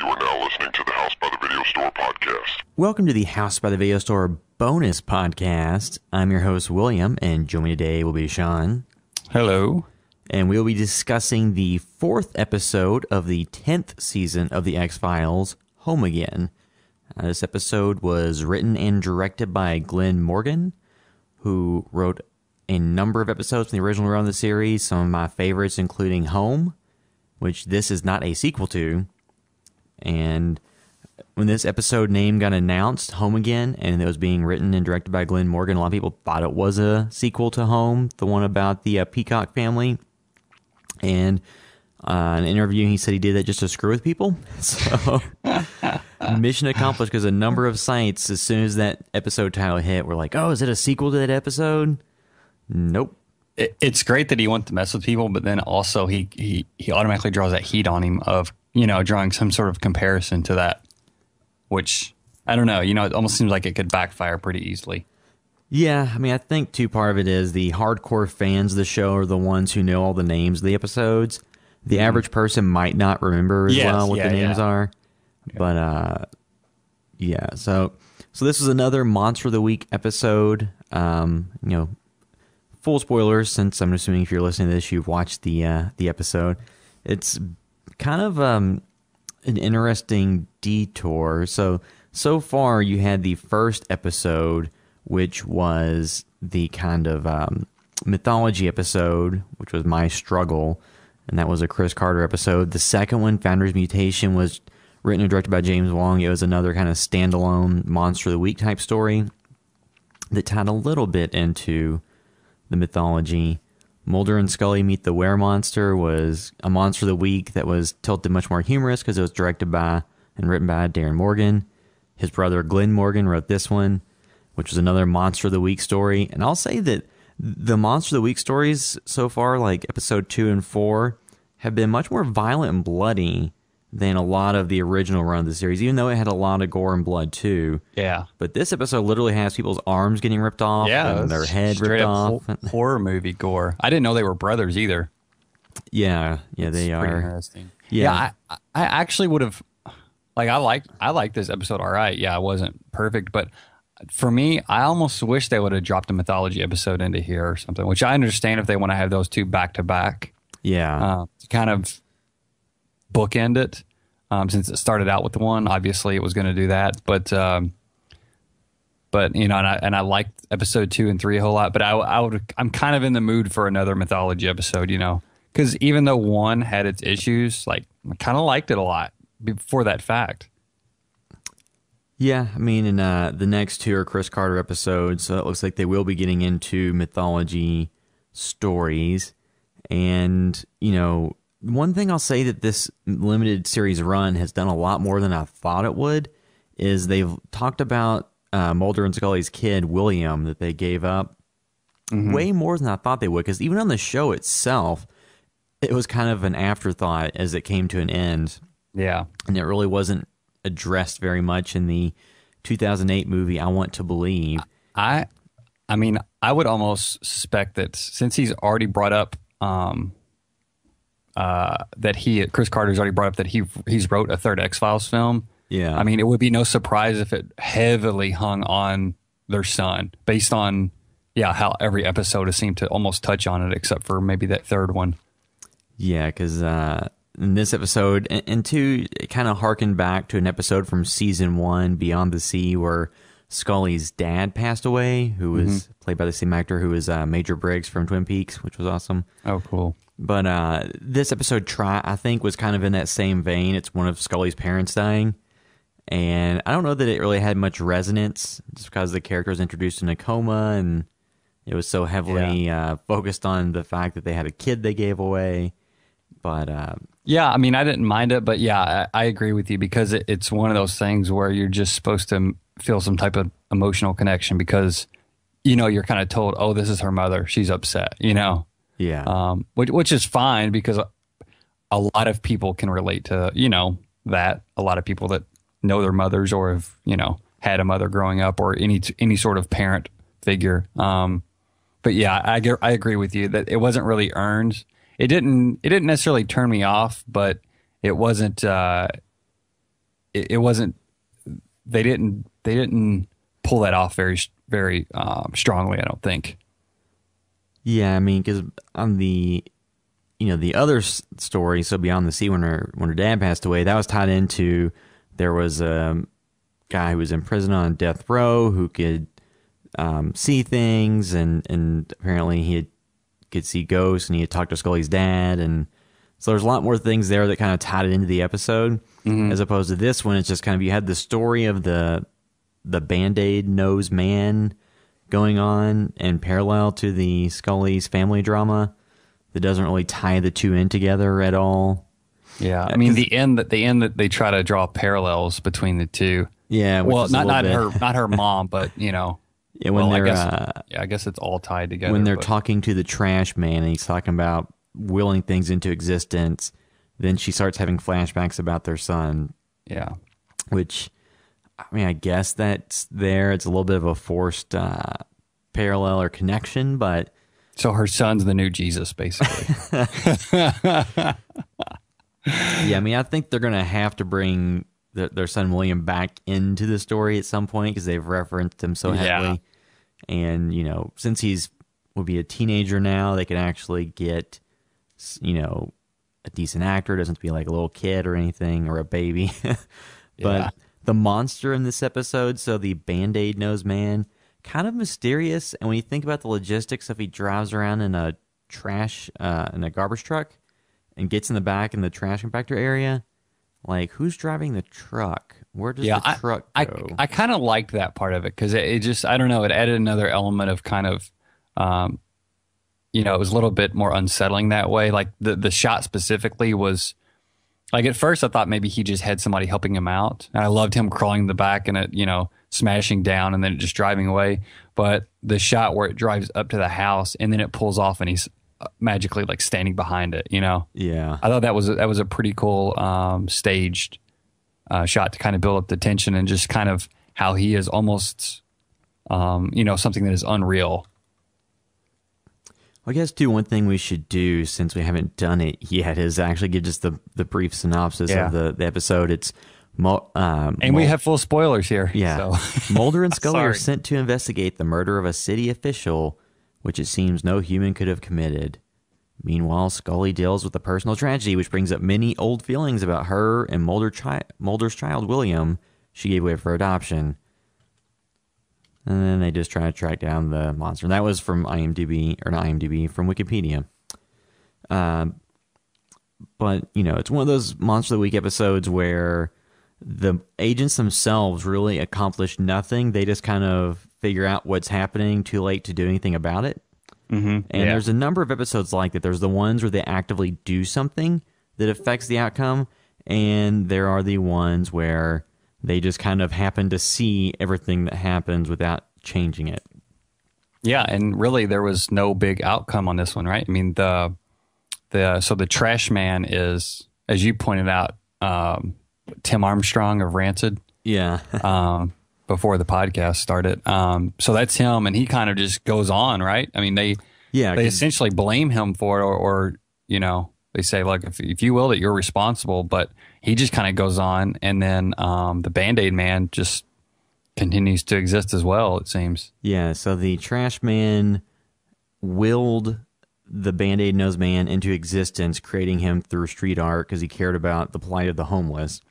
You are now listening to the House by the Video Store podcast. Welcome to the House by the Video Store bonus podcast. I'm your host, William, and joining me today will be Sean. Hello. And we'll be discussing the 4th episode of the 10th season of The X-Files, Home Again. This episode was written and directed by Glenn Morgan, who wrote a number of episodes from the original run of the series, some of my favorites including Home, which this is not a sequel to. And when this episode name got announced, Home Again, and it was being written and directed by Glenn Morgan, a lot of people thought it was a sequel to Home, the one about the Peacock family. And in an interview, he said he did that just to screw with people. So mission accomplished, because a number of sites, as soon as that episode title hit, were like, oh, is it a sequel to that episode? Nope. It's great that he wants to mess with people, but then also he automatically draws that heat on him of, drawing some sort of comparison to that, which, I don't know, it almost seems like it could backfire pretty easily. Yeah, I mean, I think, too, part of it is the hardcore fans of the show are the ones who know all the names of the episodes. The average person might not remember as well what the names are. Yeah. But, yeah, so this was another Monster of the Week episode. Full spoilers, since I'm assuming if you're listening to this, you've watched the episode. It's kind of an interesting detour. So far, you had the first episode, which was the kind of mythology episode, which was My Struggle, and that was a Chris Carter episode. The second one, Founder's Mutation, was written and directed by James Wong. It was another kind of standalone Monster of the Week type story that tied a little bit into the mythology. Mulder and Scully Meet the Were-Monster was a Monster of the Week that was tilted much more humorous because it was directed by and written by Darren Morgan. His brother Glenn Morgan wrote this one, which was another Monster of the Week story. And I'll say that the Monster of the Week stories so far, like episode 2 and 4, have been much more violent and bloody than a lot of the original run of the series, even though it had a lot of gore and blood too. Yeah. But this episode literally has people's arms getting ripped off and their head ripped off. Horror movie gore. I didn't know they were brothers either. Yeah, they are. Interesting. Yeah, I actually would have, I like this episode all right. Yeah, it wasn't perfect, but for me, I almost wish they would have dropped a mythology episode into here or something, which I understand if they want to have those two back to back. Yeah. To kind of bookend it, since it started out with the one. Obviously, it was going to do that, but and I liked episode 2 and 3 a whole lot. But I'm kind of in the mood for another mythology episode, because even though 1 had its issues, I kind of liked it a lot before that fact. Yeah, I mean, in the next 2 are Chris Carter episodes, so it looks like they will be getting into mythology stories. And, one thing I'll say that this limited series run has done a lot more than I thought it would is they've talked about Mulder and Scully's kid, William, that they gave up way more than I thought they would, because even on the show itself, it was kind of an afterthought as it came to an end. Yeah. And it really wasn't addressed very much in the 2008 movie I Want to Believe. I mean, I would almost suspect that since he's already brought up Chris Carter's already brought up that he's wrote a third X-Files film. Yeah. I mean, it would be no surprise if it heavily hung on their son based on, how every episode has seemed to almost touch on it, except for maybe that third one. Yeah, because in this episode, and 2, it kind of harkened back to an episode from season 1, Beyond the Sea, where Scully's dad passed away, who was played by the same actor who was Major Briggs from Twin Peaks, which was awesome. Oh, cool. But this episode, I think, was kind of in that same vein. It's one of Scully's parents dying. And I don't know that it really had much resonance, just because the character was introduced in a coma, and it was so heavily focused on the fact that they had a kid they gave away. But yeah, I mean, I didn't mind it, but yeah, I agree with you, because it's one of those things where you're just supposed to feel some type of emotional connection because, you're kind of told, oh, this is her mother. She's upset, Yeah. Which is fine, because a lot of people can relate to, that. A lot of people that know their mothers or have, had a mother growing up or any sort of parent figure. But yeah, I agree with you that it wasn't really earned. It didn't necessarily turn me off, but it wasn't it wasn't. They didn't pull that off very strongly. I don't think. Yeah, I mean, because on the the other story, so Beyond the Sea, when her dad passed away, that was tied into, there was a guy who was in prison on death row who could see things, and apparently could see ghosts, and he had talked to Scully's dad, and so there's a lot more things there that kind of tied it into the episode, as opposed to this one. It's just kind of, you had the story of the Band-Aid nose man going on in parallel to the Scully's family drama that doesn't really tie the two in together at all. Yeah, I mean the end that they try to draw parallels between the two. Yeah, well, not her mom, but yeah, when they're I guess it's all tied together. When they're talking to the trash man and he's talking about willing things into existence, then she starts having flashbacks about their son. Yeah, which, I mean, I guess that's there. It's a little bit of a forced parallel or connection, but so her son's the new Jesus, basically. Yeah, I mean, I think they're going to have to bring their son William back into the story at some point because they've referenced him so heavily. Yeah. And, since will be a teenager now, they can actually get, a decent actor. It doesn't have to be like a little kid or anything, or a baby. But the monster in this episode, so the Band-Aid nose man, kind of mysterious. And when you think about the logistics, if he drives around in a garbage truck and gets in the back in the trash compactor area, like, who's driving the truck? Where does the truck go? I kind of liked that part of it because it just, I don't know, it added another element of kind of, it was a little bit more unsettling that way. Like the shot specifically was, like, at first I thought maybe he just had somebody helping him out. And I loved him crawling in the back and it, smashing down and then just driving away. But the shot where it drives up to the house and then it pulls off and he's magically like standing behind it, Yeah. I thought that was a pretty cool staged shot to kind of build up the tension and just kind of how he is almost, something that is unreal. I guess, too, one thing we should do, since we haven't done it yet, is actually give just the brief synopsis of the episode. It's and we have full spoilers here. Yeah. So. Mulder and Scully are sent to investigate the murder of a city official, which it seems no human could have committed. Meanwhile, Scully deals with a personal tragedy, which brings up many old feelings about her and Mulder's child, William, she gave away for adoption. And then they just try to track down the monster. And that was from from Wikipedia. But, it's one of those Monster of the Week episodes where the agents themselves really accomplish nothing. They just kind of figure out what's happening, too late to do anything about it. Mm-hmm. And there's a number of episodes like that. There's the ones where they actively do something that affects the outcome. And there are the ones where they just kind of happen to see everything that happens without changing it. Yeah, and really there was no big outcome on this one, right? I mean, so the trash man is, as you pointed out, Tim Armstrong of Rancid. Yeah. Before the podcast started. So that's him, and he kind of just goes on, right? I mean, they essentially blame him for it, or they say, look, if you will, that you're responsible, but he just kind of goes on, and then the Band-Aid man just continues to exist as well, it seems. Yeah, so the trash man willed the Band-Aid nose man into existence, creating him through street art because he cared about the plight of the homeless.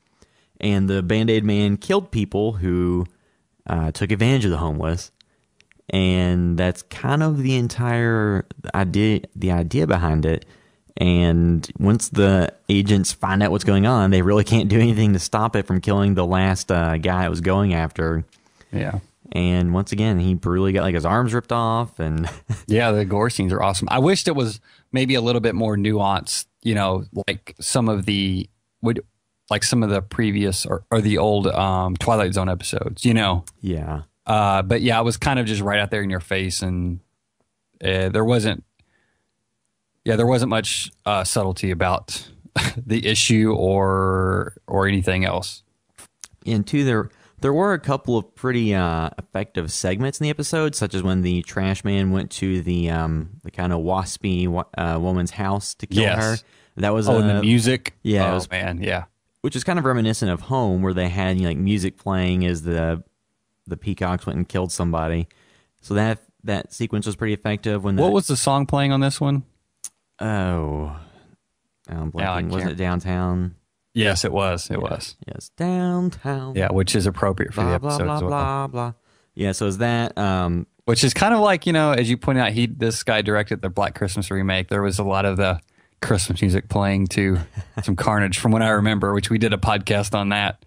And the Band-Aid man killed people who took advantage of the homeless. And that's kind of the entire idea behind it. And once the agents find out what's going on, they really can't do anything to stop it from killing the last guy it was going after. Yeah. And once again, he brutally got his arms ripped off. And yeah, the gore scenes are awesome. I wished it was maybe a little bit more nuanced, like some of the previous or the old Twilight Zone episodes, Yeah. But yeah, it was kind of just right out there in your face, and there wasn't much subtlety about the issue or anything else. And two, there were a couple of pretty effective segments in the episode, such as when the trash man went to the kind of waspy woman's house to kill her. That was the music. Yeah, man, yeah. which is kind of reminiscent of Home, where they had like music playing as the peacocks went and killed somebody. So that sequence was pretty effective. What was the song playing on this one? Oh, I'm blanking. Wasn't it Downtown? Yes, it was. It was. Yes, Downtown. Yeah, which is appropriate for the episode blah, as well. blah, blah. Yeah, so is that... which is kind of like, as you pointed out, this guy directed the Black Christmas remake. There was a lot of the Christmas music playing to some Carnage from what I remember, which we did a podcast on that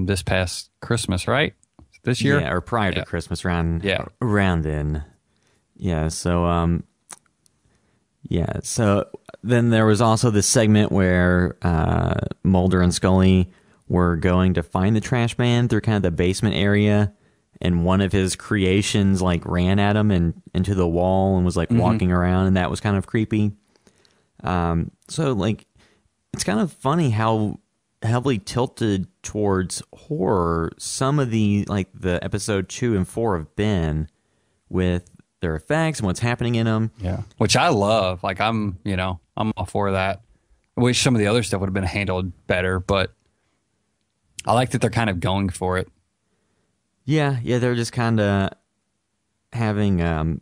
this past Christmas, right? This year? Yeah, or prior to Christmas, around then. Yeah, so... so then there was also this segment where Mulder and Scully were going to find the trash man through kind of the basement area, and one of his creations like ran at him and into the wall and was like walking around, and that was kind of creepy. So like it's kind of funny how heavily tilted towards horror some of the like the episode 2 and 4 have been with their effects and what's happening in them. Yeah, which I love. Like I'm all for that. I wish some of the other stuff would have been handled better, but I like that they're kind of going for it. Yeah, they're just kind of having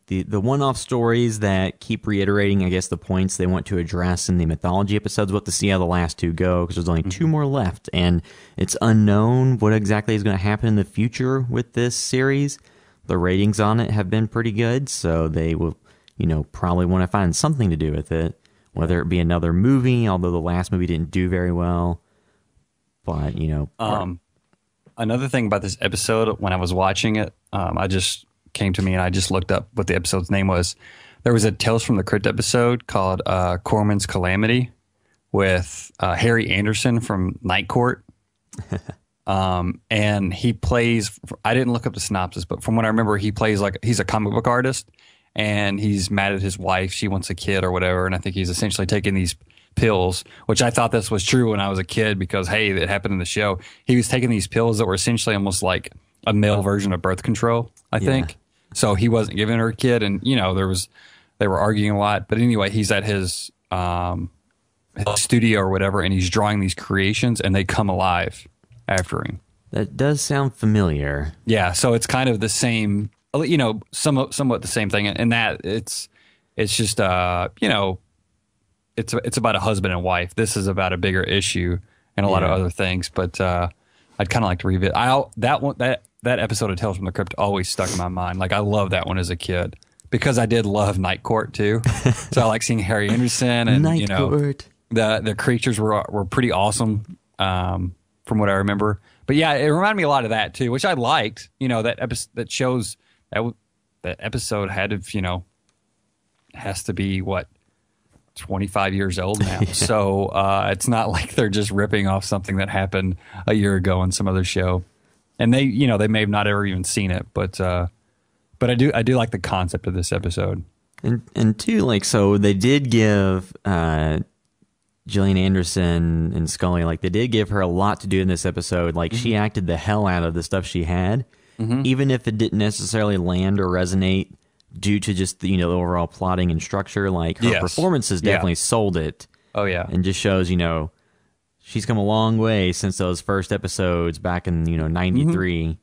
the one-off stories that keep reiterating, I guess, the points they want to address in the mythology episodes. We'll have to see how the last 2 go, because there's only 2 more left, and it's unknown what exactly is going to happen in the future with this series. The ratings on it have been pretty good, so they will, probably want to find something to do with it, whether it be another movie, although the last movie didn't do very well. But, another thing about this episode, when I was watching it, I just came to me and I just looked up what the episode's name was. There was a Tales from the Crypt episode called Corman's Calamity with Harry Anderson from Night Court. And he plays, I didn't look up the synopsis, but from what I remember, he plays like, he's a comic book artist and he's mad at his wife. She wants a kid or whatever. And I think he's essentially taking these pills, which I thought this was true when I was a kid because, hey, it happened in the show. He was taking these pills that were essentially almost like a male version of birth control, I think. So he wasn't giving her a kid. And, they were arguing a lot. But anyway, he's at his studio or whatever, and he's drawing these creations and they come alive after him. That does sound familiar. Yeah, so it's kind of the same, somewhat the same thing. And that it's just, it's about a husband and wife. This is about a bigger issue and a lot of other things. But I'd kind of like to revisit. That episode of Tales from the Crypt always stuck in my mind. Like I loved that one as a kid because I did love Night Court too. So I like seeing Harry Anderson and Night Court. The creatures were pretty awesome. From what I remember. But yeah, it reminded me a lot of that too, which I liked. That shows that episode had to, has to be 25 years old now. So it's not like they're just ripping off something that happened a year ago on some other show. And they may have not ever even seen it, but I do like the concept of this episode. And too, so they did give Gillian Anderson and Scully, they did give her a lot to do in this episode. She acted the hell out of the stuff she had, even if it didn't necessarily land or resonate due to just the overall plotting and structure. Her performances definitely sold it. Oh yeah, and just shows she's come a long way since those first episodes back in '93.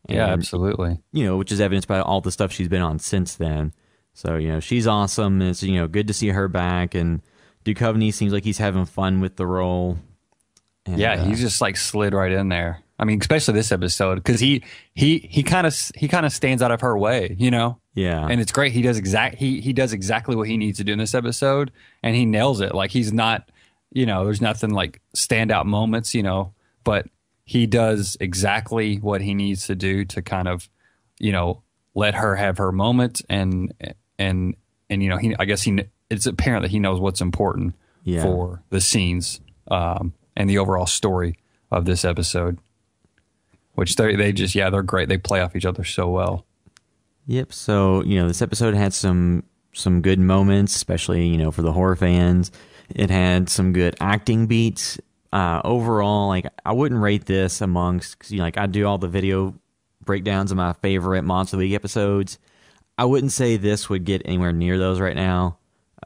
Yeah, absolutely. Which is evidenced by all the stuff she's been on since then. So she's awesome. It's good to see her back and. Duchovny seems like he's having fun with the role. And, he's just slid right in there. I mean, especially this episode because he kind of stands out of her way, Yeah, and it's great. He does exactly what he needs to do in this episode, and he nails it. He's not, there's nothing like standout moments, but he does exactly what he needs to do to kind of, let her have her moment, and it's apparent that he knows what's important for the scenes and the overall story of this episode, which they're great. They play off each other so well. Yep. So, this episode had some good moments, especially, for the horror fans. It had some good acting beats. Overall, I wouldn't rate this amongst, cause, I do all the video breakdowns of my favorite Monster League episodes. I wouldn't say this would get anywhere near those right now.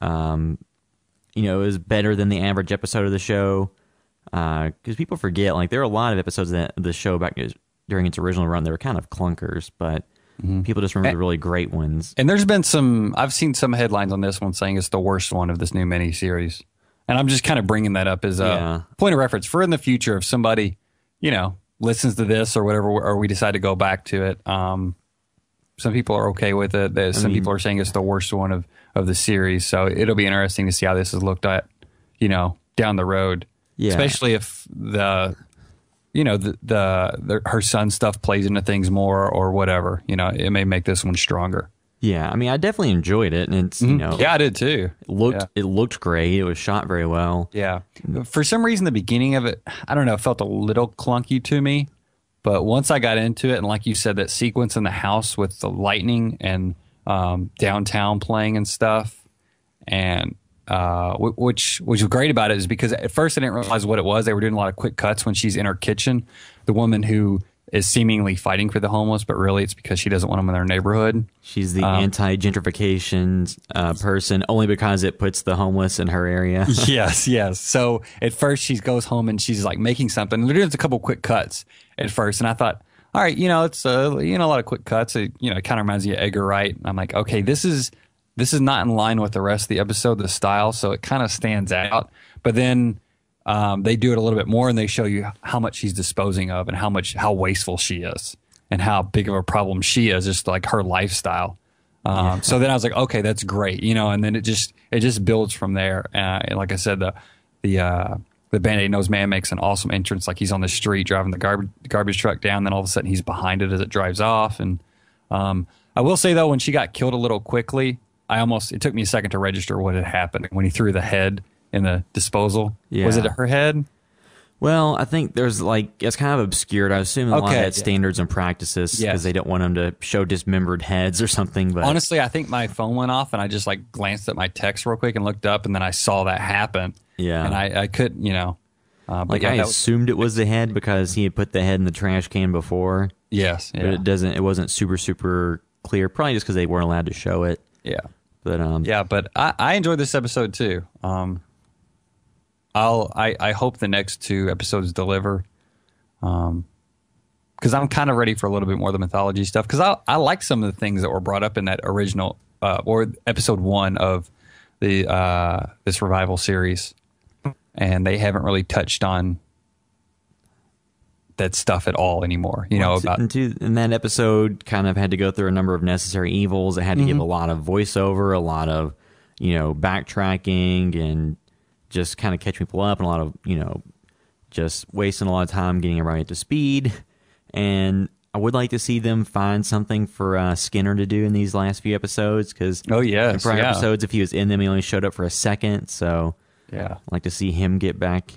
It was better than the average episode of the show. because people forget, like, there are a lot of episodes that the show back during its original run, they were kind of clunkers, but people just remember the really great ones. And there's been I've seen some headlines on this one saying it's the worst one of this new miniseries. And I'm just kind of bringing that up as a point of reference for in the future if somebody, listens to this or whatever, or we decide to go back to it. Some people are okay with it. Some people are saying it's the worst one of the series. So it'll be interesting to see how this is looked at, down the road. Yeah. Especially if her son stuff plays into things more or whatever, it may make this one stronger. Yeah, I mean, I definitely enjoyed it, and it's yeah, I did too. It looked great. It was shot very well. Yeah, for some reason, the beginning of it, I don't know, felt a little clunky to me. But once I got into it, and like you said, that sequence in the house with the lightning and downtown playing and stuff, and which was great about it is because at first I didn't realize what it was. They were doing a lot of quick cuts when she's in her kitchen. The woman who is seemingly fighting for the homeless, but really it's because she doesn't want them in their neighborhood. She's the anti-gentrification person, only because it puts the homeless in her area. Yes. So at first she goes home and she's like making something. They're doing a couple quick cuts at first, and I thought, all right, it's a lot of quick cuts. It kind of reminds me of Edgar Wright. I'm like, okay, this is not in line with the rest of the episode, the style, so it kind of stands out. But then they do it a little bit more, and they show you how much she's disposing of and how wasteful she is and how big of a problem she is, just like her lifestyle. So then I was like, okay, that's great, and then it just builds from there. And like I said, the Band-Aid Nose Man makes an awesome entrance, like he's on the street driving the garbage truck down. Then all of a sudden he's behind it as it drives off. And I will say though, when she got killed a little quickly, it took me a second to register what had happened when he threw the head in the disposal. Yeah. Was it her head? Well, I think there's it's kind of obscured. I assume a lot of that's standards and practices because they don't want them to show dismembered heads or something. But honestly, I think my phone went off and I just glanced at my text real quick and looked up, and then I saw that happen. Yeah. And I couldn't, I assumed it was the head because he had put the head in the trash can before. Yes. Yeah. But it wasn't super, super clear, probably just because they weren't allowed to show it. Yeah. But I enjoyed this episode too. I hope the next two episodes deliver, because I'm kind of ready for a little bit more of the mythology stuff. Because I like some of the things that were brought up in that original or episode 1 of the this revival series, and they haven't really touched on that stuff at all anymore. And that episode kind of had to go through a number of necessary evils. It had to give a lot of voiceover, a lot of backtracking, and just kind of catch people up, and a lot of just wasting a lot of time getting everybody up to speed. And I would like to see them find something for Skinner to do in these last few episodes, because in prior episodes, if he was in them, he only showed up for a second. So I'd like to see him get back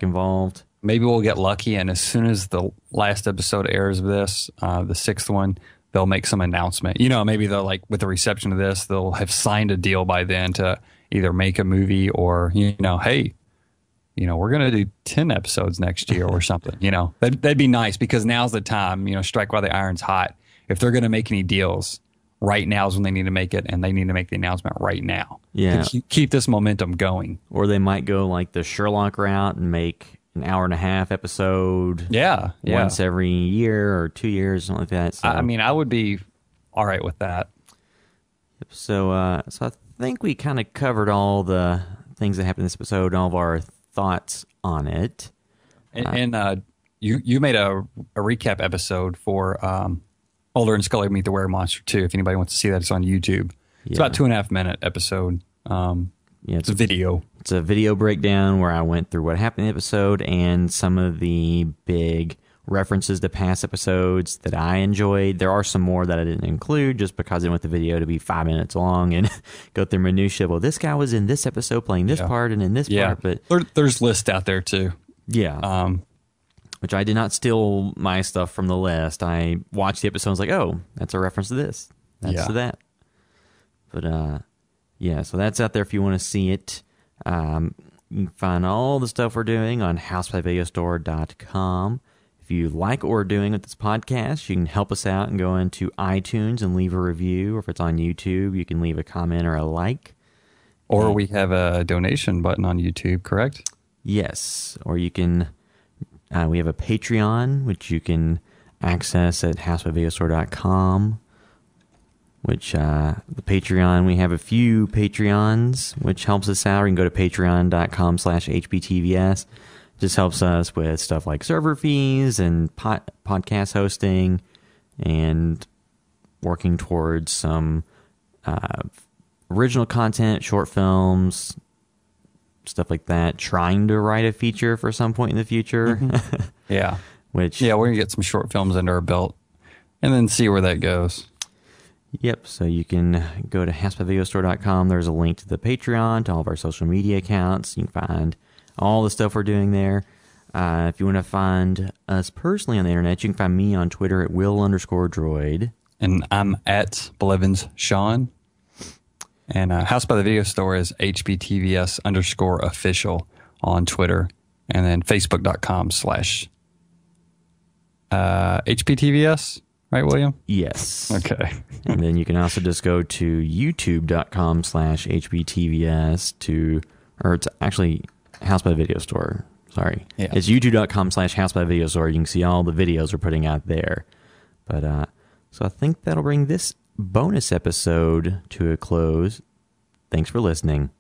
involved. Maybe we'll get lucky, and as soon as the last episode airs of this, the 6th one, they'll make some announcement. Maybe they'll, with the reception of this, they'll have signed a deal by then to either make a movie or, hey, we're going to do 10 episodes next year or something. That'd be nice, because now's the time, strike while the iron's hot. If they're going to make any deals, right now is when they need to make it, and they need to make the announcement right now. Yeah. To keep this momentum going. Or they might go like the Sherlock route and make an hour-and-a-half episode once every year or 2 years, something like that. So. I would be all right with that. So I think we kind of covered all the things that happened in this episode, all of our thoughts on it. And you made a recap episode for Mulder and Scully Meet the Werewolf 2. If anybody wants to see that, it's on YouTube. It's about 2.5 minute episode. It's a video. It's a video breakdown where I went through what happened in the episode and some of the big references to past episodes that I enjoyed. There are some more that I didn't include just because I want the video to be 5 minutes long and go through minutia. Well, this guy was in this episode playing this part and in this part. But there's lists out there too. Yeah. Which I did not steal my stuff from the list. I watched the episode and was like, oh, that's a reference to this. That's to that. But so that's out there if you want to see it. You can find all the stuff we're doing on houseplayvideostore.com. If you like what we're doing with this podcast, you can help us out and go into iTunes and leave a review. Or if it's on YouTube, you can leave a comment or a like. Or we have a donation button on YouTube, correct? Yes, or you can, we have a Patreon, which you can access at housebyvideostore.com, which the Patreon, we have a few Patreons, which helps us out. You can go to patreon.com/HBTVS. Just helps us with stuff like server fees and podcast hosting and working towards some original content, short films, stuff like that. Trying to write a feature for some point in the future. Mm-hmm. Yeah. We're going to get some short films under our belt and then see where that goes. Yep. So you can go to housebyvideostore.com. There's a link to the Patreon, to all of our social media accounts. You can find all the stuff we're doing there. If you want to find us personally on the internet, you can find me on Twitter at Will_Droid. And I'm at Blevins_Sean. And House by the Video Store is HBTVS_official on Twitter. And then Facebook.com/HBTVS. Right, William? Yes. Okay. And then you can also just go to youtube.com/HBTVS or it's actually House by the Video Store. Sorry. Yeah. It's youtube.com/House by the Video Store. You can see all the videos we're putting out there. But, so I think that'll bring this bonus episode to a close. Thanks for listening.